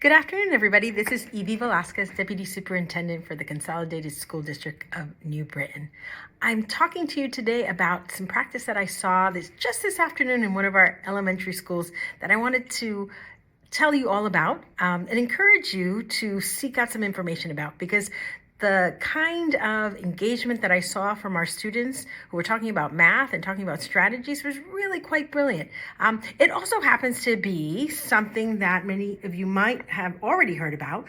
Good afternoon, everybody. This is Evie Velazquez, Deputy Superintendent for the Consolidated School District of New Britain. I'm talking to you today about some practice that I saw just this afternoon in one of our elementary schools that I wanted to tell you all about and encourage you to seek out some information about, because the kind of engagement that I saw from our students who were talking about math and talking about strategies was really quite brilliant. It also happens to be something that many of you might have already heard about.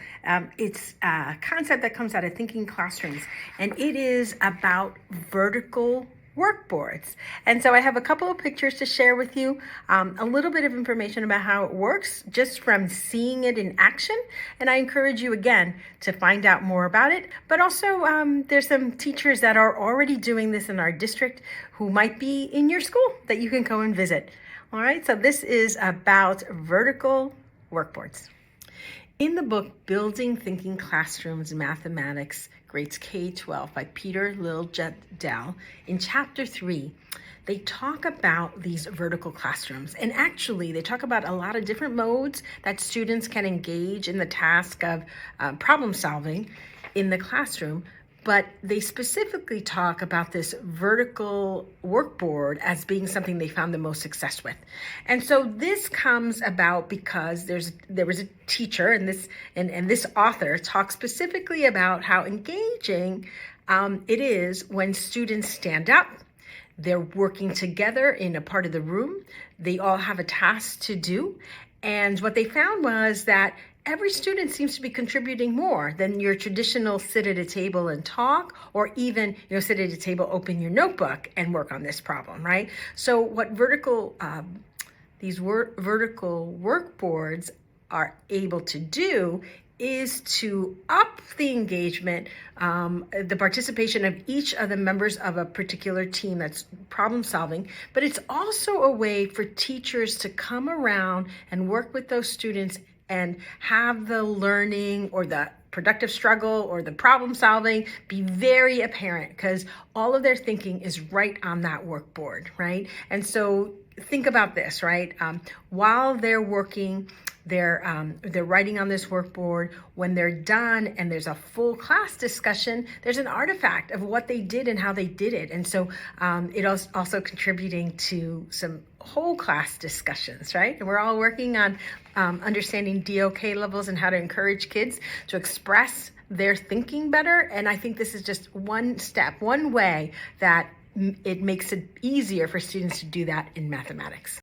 It's a concept that comes out of thinking classrooms, and it is about vertical workboards. And so I have a couple of pictures to share with you, a little bit of information about how it works just from seeing it in action. And I encourage you again to find out more about it. But also there's some teachers that are already doing this in our district who might be in your school that you can go and visit. All right, so this is about vertical workboards. In the book, Building Thinking Classrooms in Mathematics, Grades K-12 by Peter Liljedahl, in Chapter 3, they talk about these vertical classrooms. And actually, they talk about a lot of different modes that students can engage in the task of problem solving in the classroom. But they specifically talk about this vertical workboard as being something they found the most success with. And so this comes about because there was a teacher, and this author talks specifically about how engaging it is when students stand up. They're working together in a part of the room. They all have a task to do. And what they found was that every student seems to be contributing more than your traditional sit at a table and talk, or even sit at a table, open your notebook and work on this problem, right? So what vertical workboards are able to do is to up the engagement, the participation of each of the members of a particular team that's problem solving, but it's also a way for teachers to come around and work with those students and have the learning or the productive struggle or the problem solving be very apparent, because all of their thinking is right on that workboard, right? And so think about this, right? While they're working, they're writing on this workboard. When they're done and there's a full class discussion, there's an artifact of what they did and how they did it. And so it also contributing to some whole class discussions, right? And we're all working on understanding DOK levels and how to encourage kids to express their thinking better. And I think this is just one step, one way that it makes it easier for students to do that in mathematics.